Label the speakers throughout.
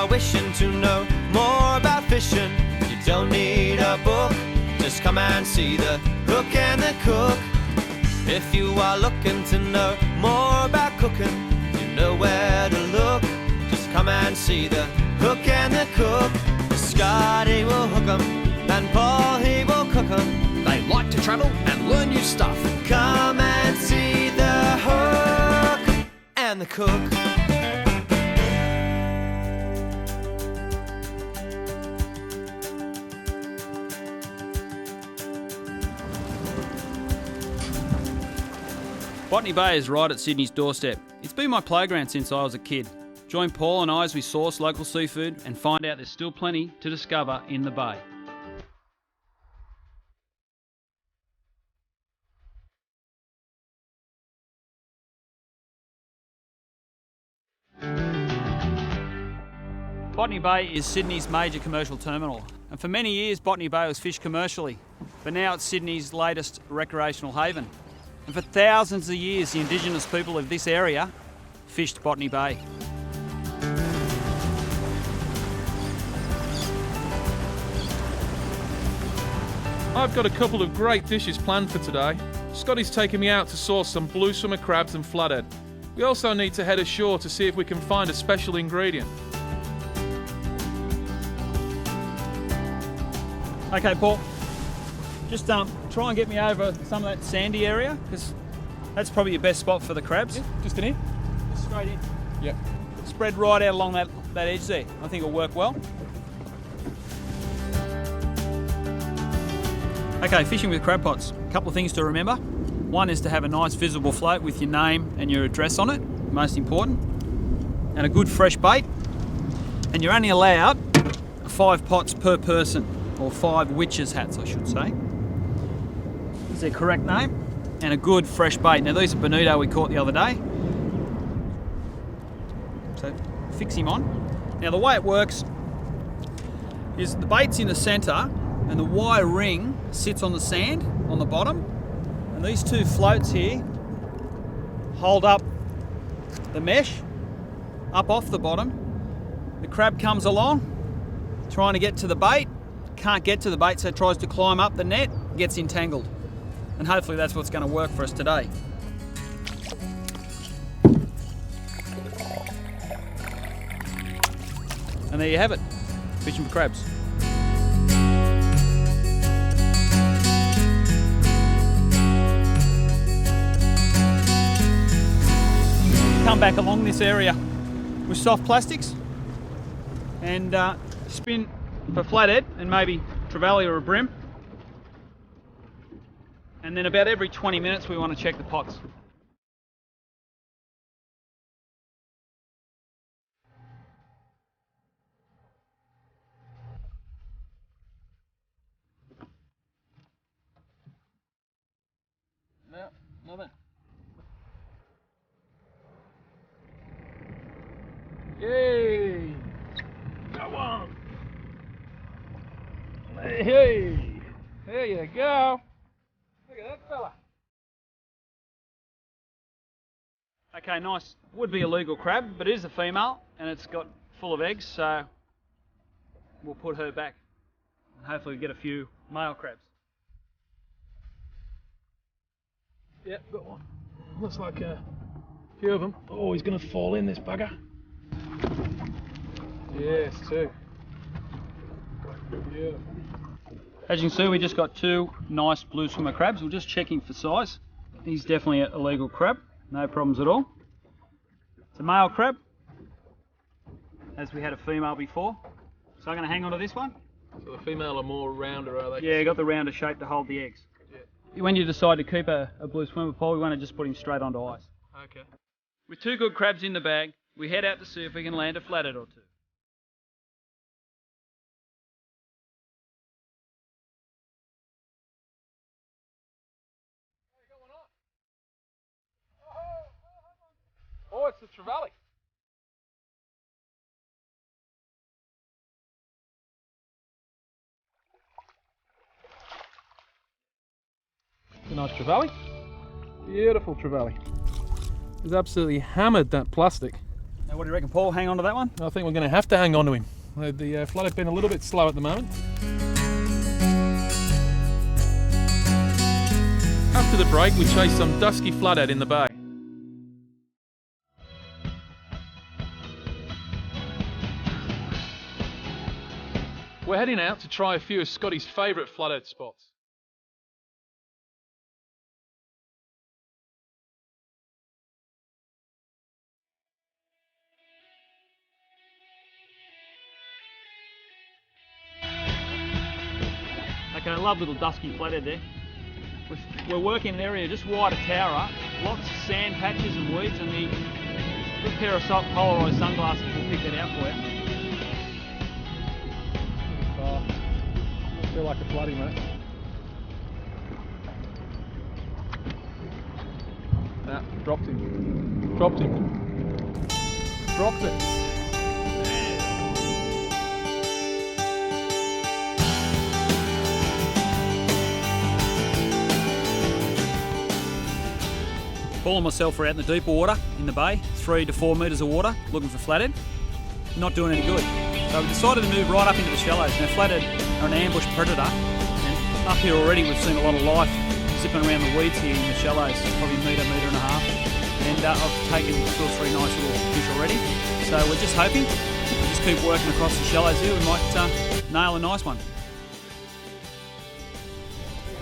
Speaker 1: are wishing to know more about fishing, you don't need a book. Just come and see the Hook and the Cook. If you are looking to know more about cooking, you know where to look. Just come and see the Hook and the Cook. Scotty will hook 'em, and Paul he will cook 'em.
Speaker 2: They like to travel and learn new stuff.
Speaker 1: Come and see the Hook and the Cook.
Speaker 3: Botany Bay is right at Sydney's doorstep. It's been my playground since I was a kid. Join Paul and I as we source local seafood and find out there's still plenty to discover in the bay. Botany Bay is Sydney's major commercial terminal, and for many years Botany Bay was fished commercially, but now it's Sydney's latest recreational haven. And for thousands of years, the Indigenous people of this area fished Botany Bay.
Speaker 4: I've got a couple of great dishes planned for today. Scotty's taking me out to source some blue swimmer crabs and flathead. We also need to head ashore to see if we can find a special ingredient.
Speaker 3: Okay, Paul, just try and get me over some of that sandy area, because that's probably your best spot for the crabs.
Speaker 4: Yeah, just in here?
Speaker 3: Just straight in.
Speaker 4: Yep.
Speaker 3: Spread right out along that edge there. I think it'll work well. Okay, fishing with crab pots. A couple of things to remember. One is to have a nice visible float with your name and your address on it, most important. And a good fresh bait. And you're only allowed 5 pots per person, or 5 witches' hats, I should say. Is their correct name. And a good fresh bait. Now these are bonito we caught the other day. So fix him on. Now the way it works is the bait's in the centre and the wire ring sits on the sand on the bottom, and these 2 floats here hold up the mesh up off the bottom. The crab comes along trying to get to the bait, can't get to the bait, so it tries to climb up the net, gets entangled. And hopefully that's what's going to work for us today. And there you have it, fishing for crabs. Come back along this area with soft plastics and spin for flathead and maybe trevally or a bream. And then about every 20 minutes we want to check the pots. No, nothing. Yay! Got one! Hey! There you go! Look at that fella! Okay, nice. Would be a legal crab, but it is a female and it's got full of eggs, so we'll put her back and hopefully get a few male crabs.
Speaker 4: Yep, got one. Looks like a few of them. Oh, he's going to fall in, this bugger. Yes, 2. Beautiful.
Speaker 3: As you can see, we just got 2 nice blue swimmer crabs. We're just checking for size. He's definitely a legal crab, no problems at all. It's a male crab, as we had a female before. So I'm going to hang on to this one.
Speaker 4: So the female are more rounder, are they?
Speaker 3: Yeah, got the rounder shape to hold the eggs. Yeah. When you decide to keep a blue swimmer, Paul, we want to just put him straight onto ice.
Speaker 4: Okay.
Speaker 3: With 2 good crabs in the bag, we head out to see if we can land a flathead or 2.
Speaker 4: Oh, it's the trevally. It's a nice trevally. Beautiful trevally. He's absolutely hammered that plastic.
Speaker 3: Now What do you reckon, Paul? Hang on to that one?
Speaker 4: I think we're going to have to hang on to him. The flathead been a little bit slow at the moment. After the break, we chased some dusky flathead in the bay. We're heading out to try a few of Scotty's favourite flathead spots.
Speaker 3: Okay, I love little dusky flathead there. We're working in an area just wide of Towra, lots of sand patches and weeds, and the good pair of polarised sunglasses will pick that out for you.
Speaker 4: Oh, I feel like a floody, mate. Nah, dropped him. Dropped him. Dropped it.
Speaker 3: Paul and myself are out in the deeper water in the bay, 3 to 4 metres of water, looking for flathead. Not doing any good. So we decided to move right up into the shallows. Now flathead are an ambush predator, and up here already we've seen a lot of life zipping around the weeds here in the shallows, probably metre and a half. And I've taken 2 or 3 nice little fish already. So we're just hoping, we'll just keep working across the shallows here, we might nail a nice one.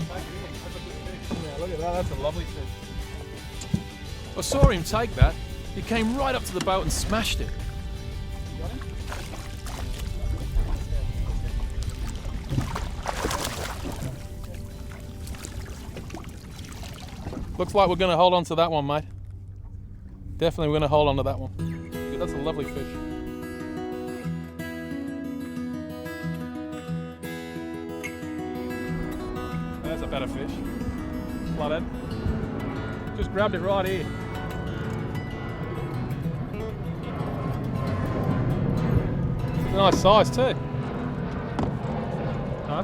Speaker 4: Yeah, look at that, that's a lovely fish. I saw him take that. He came right up to the boat and smashed it. Looks like we're going to hold on to that one, mate. Definitely we're going to hold on to that one. Yeah, that's a lovely fish. There's a better fish. Flathead. Just grabbed it right here. It's a nice size too. Huh?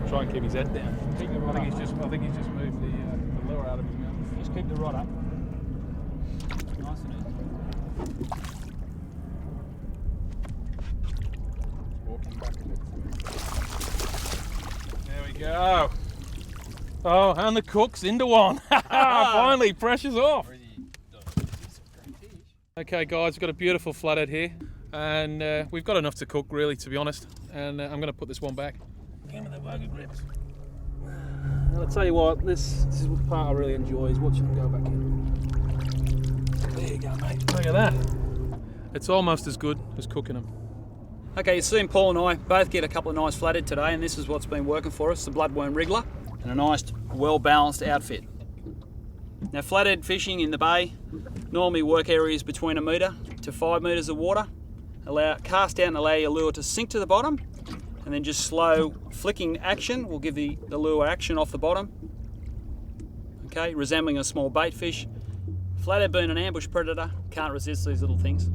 Speaker 4: Try and keep his head down. I think he's just moved the lure out of his mouth.
Speaker 3: Just keep the rod up. Nice and easy.
Speaker 4: Walking back a bit. There we go. Oh, and the cook's into one. Finally, pressure's off. Okay guys, we've got a beautiful flathead here, and we've got enough to cook really, to be honest, and I'm going to put this one back. Give me the bag of grips.
Speaker 5: I'll tell you what, this is the part I really enjoy, is watching them go back in. There you go, mate.
Speaker 4: Look at that. It's almost as good as cooking them.
Speaker 3: Okay, you've seen Paul and I both get a couple of nice flathead today, and this is what's been working for us, the bloodworm wriggler, and a nice, well-balanced outfit. Now, flathead fishing in the bay normally work areas between 1 metre to 5 metres of water. Cast out and allow your lure to sink to the bottom, and then just slow flicking action will give the lure action off the bottom. Okay, resembling a small bait fish. Flathead being an ambush predator, can't resist these little things.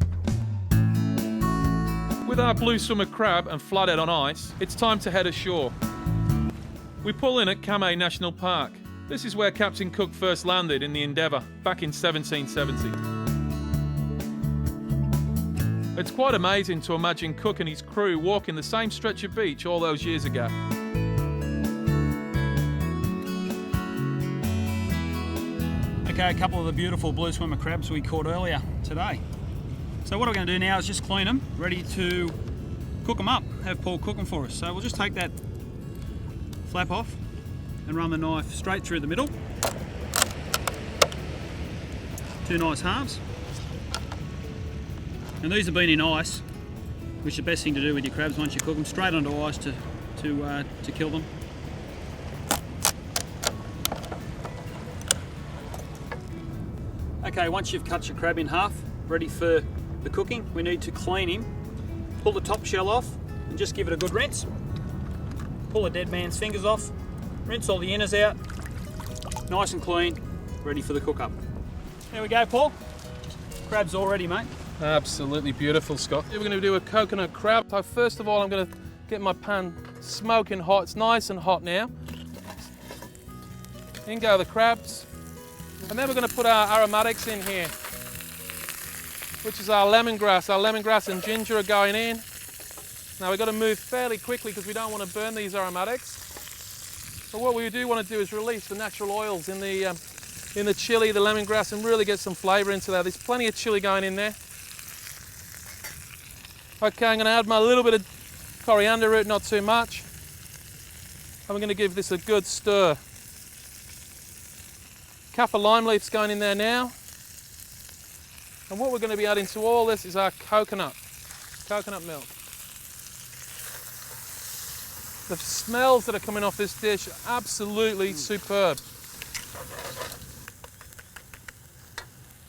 Speaker 4: With our blue summer crab and flathead on ice, it's time to head ashore. We pull in at Kurnell National Park. This is where Captain Cook first landed in the Endeavour back in 1770. It's quite amazing to imagine Cook and his crew walking the same stretch of beach all those years ago.
Speaker 3: Okay, a couple of the beautiful blue swimmer crabs we caught earlier today. So what we're going to do now is just clean them, ready to cook them up, have Paul cook them for us. So we'll just take that flap off and run the knife straight through the middle. 2 nice halves. And these have been in ice, which is the best thing to do with your crabs once you cook them, straight onto ice to kill them. Okay, once you've cut your crab in half, ready for the cooking, we need to clean him. Pull the top shell off and just give it a good rinse. Pull a dead man's fingers off, rinse all the inners out, nice and clean, ready for the cook up. There we go, Paul. Crab's all ready, mate.
Speaker 4: Absolutely beautiful, Scott. We're going to do a coconut crab. So first of all, I'm going to get my pan smoking hot. It's nice and hot now. In go the crabs. And then we're going to put our aromatics in here, which is our lemongrass. Our lemongrass and ginger are going in. Now we've got to move fairly quickly because we don't want to burn these aromatics. But what we do want to do is release the natural oils in the chili, the lemongrass, and really get some flavour into there. There's plenty of chili going in there. Okay, I'm going to add my little bit of coriander root, not too much. And we're going to give this a good stir. Kaffir lime leaf's going in there now. And what we're going to be adding to all this is our coconut milk. The smells that are coming off this dish are absolutely superb.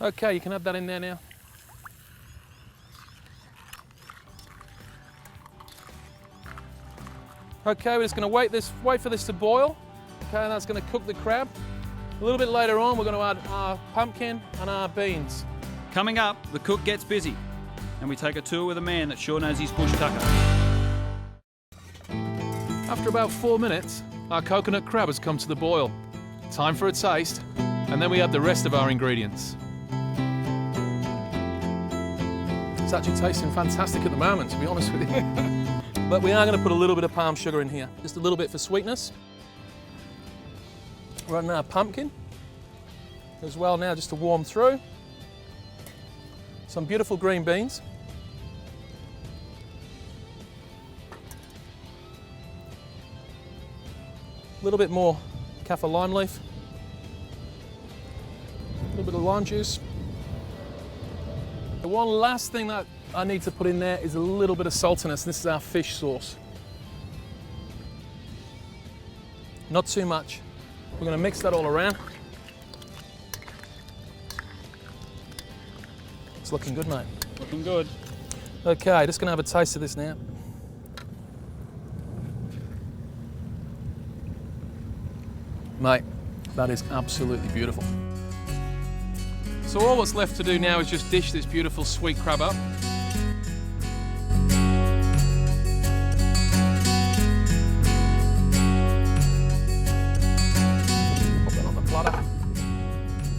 Speaker 4: Okay, you can add that in there now. Okay, we're just going to wait for this to boil. Okay, and that's going to cook the crab. A little bit later on, we're going to add our pumpkin and our beans.
Speaker 3: Coming up, the cook gets busy, and we take a tour with a man that sure knows his bush tucker.
Speaker 4: After about 4 minutes, our coconut crab has come to the boil. Time for a taste, and then we add the rest of our ingredients. It's actually tasting fantastic at the moment, to be honest with you. But we are going to put a little bit of palm sugar in here, just a little bit for sweetness. We're adding our pumpkin as well now, just to warm through. Some beautiful green beans. A little bit more kaffir lime leaf. A little bit of lime juice. The one last thing that I need to put in there is a little bit of saltiness. This is our fish sauce. Not too much. We're going to mix that all around. It's looking good, mate.
Speaker 3: Looking good.
Speaker 4: Okay, just going to have a taste of this now. Mate, that is absolutely beautiful. So all what's left to do now is just dish this beautiful sweet crab up. Pop that on the platter.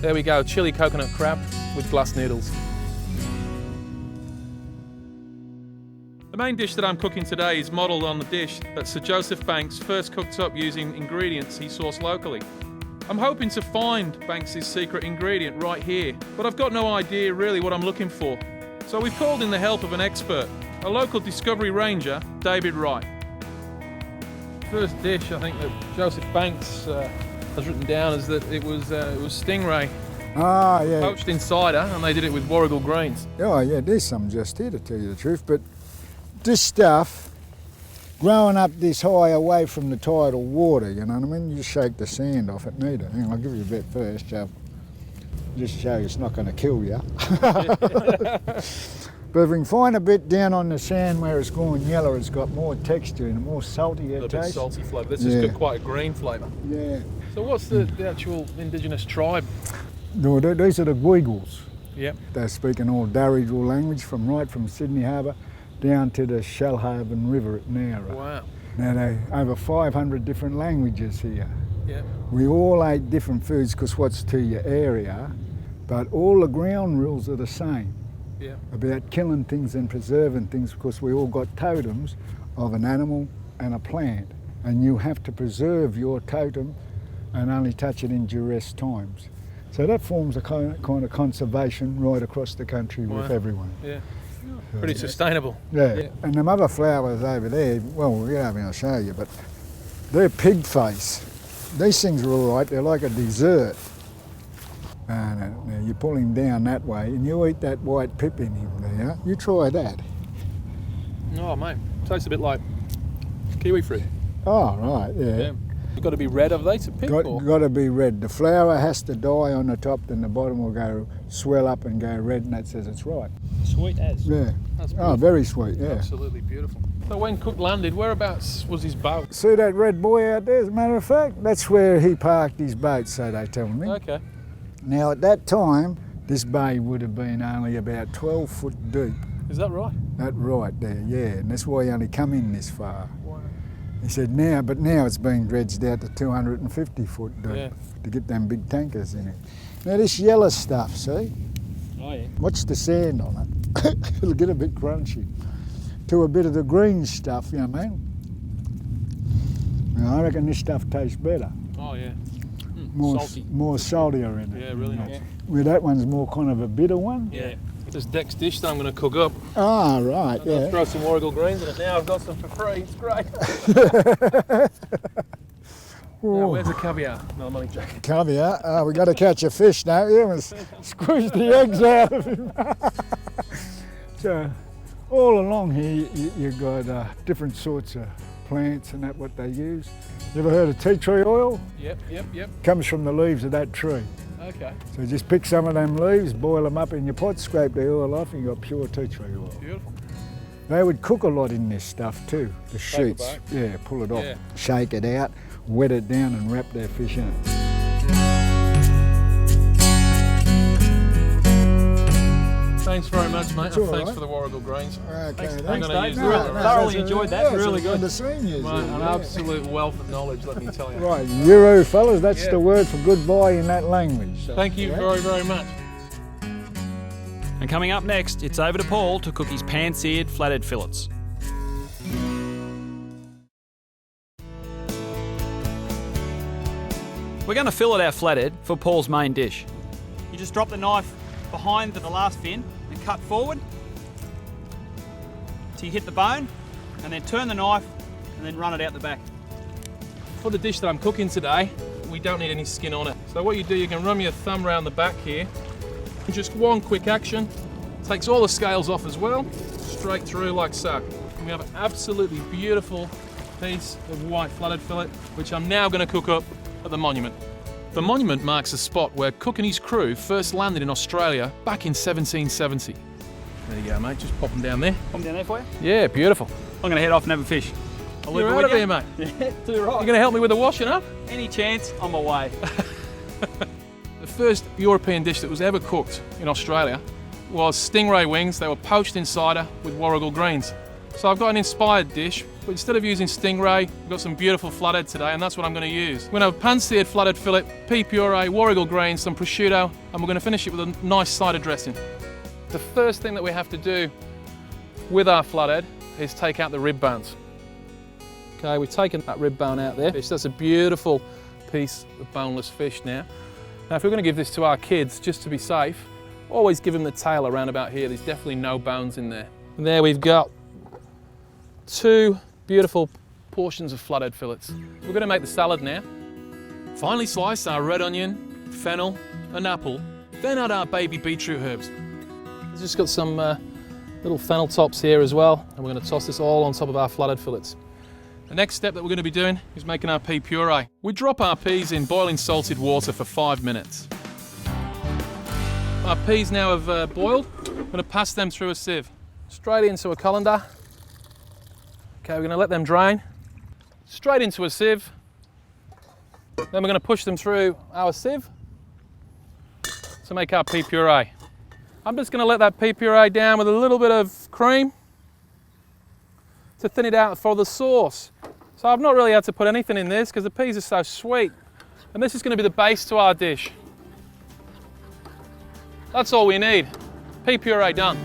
Speaker 4: There we go, chili coconut crab with glass noodles. The main dish that I'm cooking today is modelled on the dish that Sir Joseph Banks first cooked up using ingredients he sourced locally. I'm hoping to find Banks' secret ingredient right here, but I've got no idea really what I'm looking for. So we've called in the help of an expert, a local discovery ranger, David Wright. First dish I think that Joseph Banks has written down is that it was stingray.
Speaker 6: Ah, yeah.
Speaker 4: Poached in cider, and they did it with warrigal greens.
Speaker 6: Oh, yeah, there's some just here to tell you the truth, but this stuff, growing up this high away from the tidal water, you know what I mean? You shake the sand off it, neither. Hang on, I'll give you a bit first, just to show you it's not going to kill you. But if we can find a bit down on the sand where it's going yellow, it's got more texture and more saltier taste.
Speaker 4: A bit salty flavour. This has got quite a green flavour.
Speaker 6: Yeah.
Speaker 4: So what's the actual indigenous tribe?
Speaker 6: No, these are the Guigals.
Speaker 4: Yep.
Speaker 6: They speak an old Darrijal language right from Sydney Harbour down to the Shellhaven River at Nowra.
Speaker 4: Wow.
Speaker 6: Now, they over 500 different languages here.
Speaker 4: Yeah.
Speaker 6: We all ate different foods because what's to your area, but all the ground rules are the same.
Speaker 4: Yeah.
Speaker 6: About killing things and preserving things, because we all got totems of an animal and a plant, and you have to preserve your totem and only touch it in duress times. So that forms a kind of conservation right across the country with everyone.
Speaker 4: Yeah. Pretty sustainable.
Speaker 6: Yeah. And them other flowers over there, well, we'll get over and I'll show you, but they're pig face. These things are all right, they're like a dessert. And you pull him down that way and you eat that white pip in him there. You try that.
Speaker 4: Oh, mate. Tastes a bit like kiwi fruit.
Speaker 6: Oh, right, yeah.
Speaker 4: You've got to be red, have they, to pick?
Speaker 6: Got to be red. The flower has to die on the top, then the bottom will go swell up and go red, and that says it's right.
Speaker 3: Sweet as.
Speaker 6: Yeah.
Speaker 4: That's beautiful.
Speaker 6: Oh, very sweet, yeah.
Speaker 4: Absolutely beautiful. So when Cook landed, whereabouts was his boat?
Speaker 6: See that red buoy out there, as a matter of fact? That's where he parked his boat, so they tell me.
Speaker 4: Okay.
Speaker 6: Now, at that time, this bay would have been only about 12 foot deep.
Speaker 4: Is that right?
Speaker 6: That right there, yeah. And that's why he only come in this far.
Speaker 4: Wow.
Speaker 6: He said now, but now it's being dredged out to 250 foot deep
Speaker 5: Yeah.
Speaker 6: to get them big tankers in it. Now this yellow stuff, see?
Speaker 5: Oh yeah.
Speaker 6: Watch the sand on it. It'll get a bit crunchy. To a bit of the green stuff, you know what I mean? Now, I reckon this stuff tastes better.
Speaker 5: Oh yeah.
Speaker 6: Salty. More saltier in it.
Speaker 5: Yeah, really nice.
Speaker 6: Where that one's more kind of a bitter one.
Speaker 5: Yeah. This Dex dish that I'm going to cook up.
Speaker 6: Ah, right,
Speaker 5: I'll
Speaker 6: yeah.
Speaker 5: throw some warrigal greens in it now. I've got some for free. It's great. Now, where's the caviar? No, I'm only joking.
Speaker 6: Caviar. We got to catch a fish, don't you? And squeeze the eggs out of him. So, all along here, you've got different sorts of plants and that what they use. You ever heard of tea tree oil?
Speaker 5: Yep.
Speaker 6: Comes from the leaves of that tree.
Speaker 5: Okay.
Speaker 6: So just pick some of them leaves, boil them up in your pot, scrape the oil off, and you got pure tea tree oil.
Speaker 5: Beautiful.
Speaker 6: They would cook a lot in this stuff too. The sheets,
Speaker 5: back.
Speaker 6: yeah, pull it off,
Speaker 5: Yeah.
Speaker 6: shake it out, wet it down, and wrap their fish in it.
Speaker 5: Thanks very much, mate.
Speaker 6: It's all
Speaker 5: Thanks
Speaker 6: right.
Speaker 5: for the warrigal greens.
Speaker 6: Okay,
Speaker 5: Thanks,
Speaker 6: thanks,
Speaker 5: Dave.
Speaker 6: Dave.
Speaker 5: Thoroughly enjoyed that.
Speaker 6: Yeah,
Speaker 5: Really
Speaker 6: it's
Speaker 5: good.
Speaker 6: the seniors.
Speaker 5: Mate, an absolute wealth of knowledge, let me tell you.
Speaker 6: Right, Euro fellas, that's
Speaker 5: Yeah.
Speaker 6: the word for goodbye in that language. So,
Speaker 5: Thank you
Speaker 6: yeah.
Speaker 5: very, very much.
Speaker 3: And coming up next, it's over to Paul to cook his pan-seared flathead fillets. We're going to fillet our flathead for Paul's main dish. You just drop the knife behind the last fin and cut forward till you hit the bone, and then turn the knife and then run it out the back.
Speaker 5: For the dish that I'm cooking today, we don't need any skin on it. So what you do, you can run your thumb around the back here. And just one quick action, takes all the scales off as well, straight through like so. And we have an absolutely beautiful piece of white flathead fillet, which I'm now going to cook up at the monument.
Speaker 4: The monument marks a spot where Cook and his crew first landed in Australia back in 1770.
Speaker 5: There you go, mate. Just pop them down there.
Speaker 3: Come down there for you.
Speaker 5: Yeah, beautiful.
Speaker 3: I'm going to head off and have a fish. I'll leave
Speaker 5: You're
Speaker 3: it
Speaker 5: out
Speaker 3: with
Speaker 5: of
Speaker 3: you.
Speaker 5: here, mate.
Speaker 3: Yeah, to the right.
Speaker 5: You're going to help me with the washing up?
Speaker 3: Any chance, on my way.
Speaker 4: The first European dish that was ever cooked in Australia was stingray wings. They were poached in cider with warrigal greens. So I've got an inspired dish, but instead of using stingray, we've got some beautiful flathead today, and that's what I'm going to use. We're going to have pan-seared flathead fillet, pea puree, warrigal greens, some prosciutto, and we're going to finish it with a nice cider dressing. The first thing that we have to do with our flathead is take out the rib bones. Okay, we've taken that rib bone out there. That's a beautiful piece of boneless fish now. Now, if we're going to give this to our kids, just to be safe, always give them the tail around about here. There's definitely no bones in there. And there we've got two beautiful portions of flathead fillets. We're going to make the salad now. Finely slice our red onion, fennel, and apple, then add our baby beetroot herbs. We've just got some little fennel tops here as well, and we're going to toss this all on top of our flathead fillets. The next step that we're going to be doing is making our pea puree. We drop our peas in boiling salted water for 5 minutes. Our peas now have boiled. I'm going to pass them through a sieve. Straight into a colander. Okay, we're going to let them drain. Straight into a sieve. Then we're going to push them through our sieve to make our pea puree. I'm just going to let that pea puree down with a little bit of cream to thin it out for the sauce. So I've not really had to put anything in this because the peas are so sweet. And this is going to be the base to our dish. That's all we need. Pea puree done.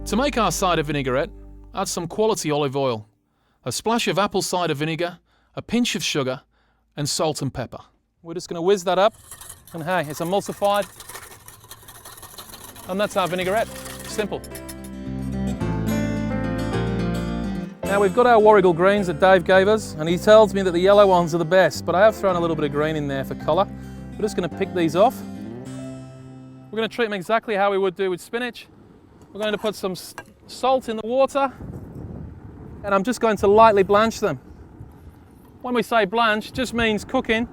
Speaker 4: To make our cider vinaigrette, add some quality olive oil, a splash of apple cider vinegar, a pinch of sugar, and salt and pepper. We're just going to whiz that up, and hey, it's emulsified. And that's our vinaigrette. Simple. Now we've got our warrigal greens that Dave gave us, and he tells me that the yellow ones are the best, but I have thrown a little bit of green in there for colour. We're just going to pick these off. We're going to treat them exactly how we would do with spinach. We're going to put some salt in the water, and I'm just going to lightly blanch them. When we say blanch, it just means cooking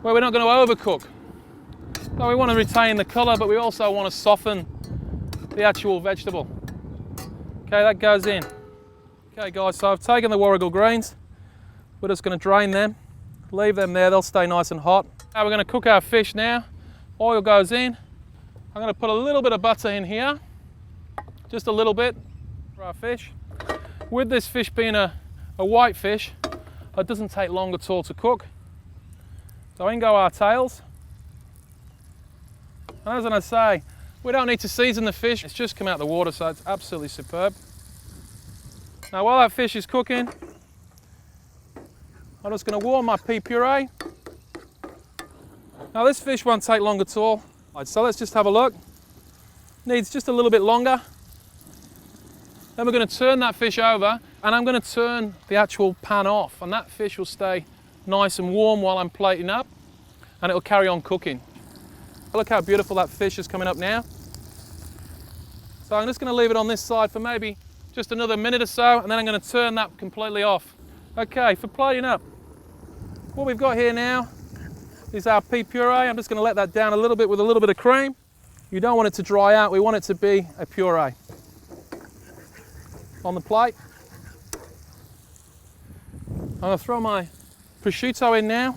Speaker 4: where we're not going to overcook. So we want to retain the colour, but we also want to soften the actual vegetable. Okay, that goes in. Okay guys, so I've taken the warrigal greens. We're just going to drain them, leave them there, they'll stay nice and hot. Now we're going to cook our fish now. Oil goes in. I'm going to put a little bit of butter in here, just a little bit for our fish.
Speaker 5: With this fish being a white fish, it doesn't take long at all to cook. So in go our tails. And as I say, we don't need to season the fish, it's just come out of the water, so it's absolutely superb. Now while that fish is cooking, I'm just going to warm my pea puree. Now this fish won't take long at all, so let's just have a look. Needs just a little bit longer. Then we're going to turn that fish over, and I'm going to turn the actual pan off, and that fish will stay nice and warm while I'm plating up, and it'll carry on cooking. Look how beautiful that fish is coming up now. So I'm just going to leave it on this side for maybe just another minute or so, and then I'm going to turn that completely off. Okay, for plating up, what we've got here now is our pea puree. I'm just going to let that down a little bit with a little bit of cream. You don't want it to dry out, we want it to be a puree. On the plate. I'm going to throw my prosciutto in now.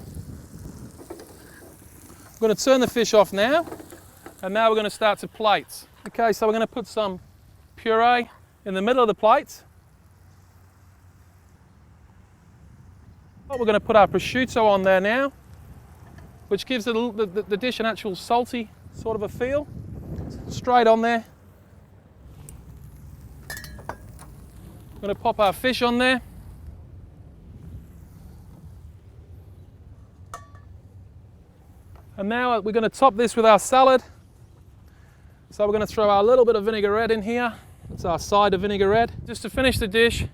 Speaker 5: I'm going to turn the fish off now, and now we're going to start to plate. Okay, so we're going to put some puree in the middle of the plate. We're going to put our prosciutto on there now, which gives the dish an actual salty sort of a feel. Straight on there. I'm going to pop our fish on there. And now we're going to top this with our salad. So we're going to throw our little bit of vinaigrette in here. That's our cider vinaigrette. Just to finish the dish,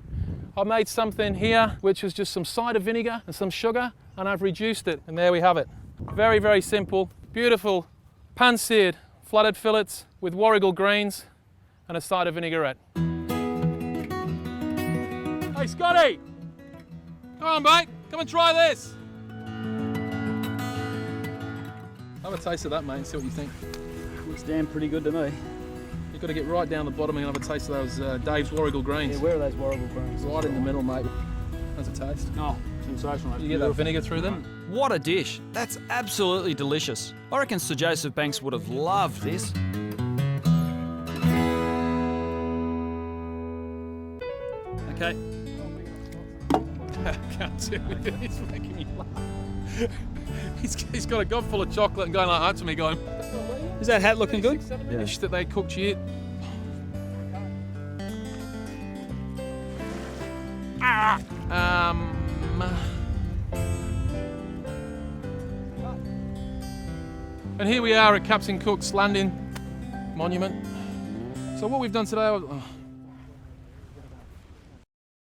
Speaker 5: I made something here which is just some cider vinegar and some sugar, and I've reduced it, and there we have it. Very, very simple, beautiful pan-seared flathead fillets with warrigal greens and a cider vinaigrette. Hey Scotty! Come on mate, come and try this! Have a taste of that mate and see what you think.
Speaker 3: Looks damn pretty good to me.
Speaker 5: You've got to get right down the bottom and have a taste of those Dave's warrigal greens.
Speaker 3: Yeah, where are those warrigal greens?
Speaker 5: Right in the middle mate. How's it taste?
Speaker 3: Oh, sensational.
Speaker 5: You get that vinegar through them?
Speaker 2: What a dish. That's absolutely delicious. I reckon Sir Joseph Banks would have loved this.
Speaker 3: Okay.
Speaker 5: I can't do it. He's making me laugh. He's got a gob full of chocolate and going like that to me going,
Speaker 3: Is that hat looking good?
Speaker 5: dish that they cooked you. And here we are at Captain Cook's Landing Monument. So what we've done today,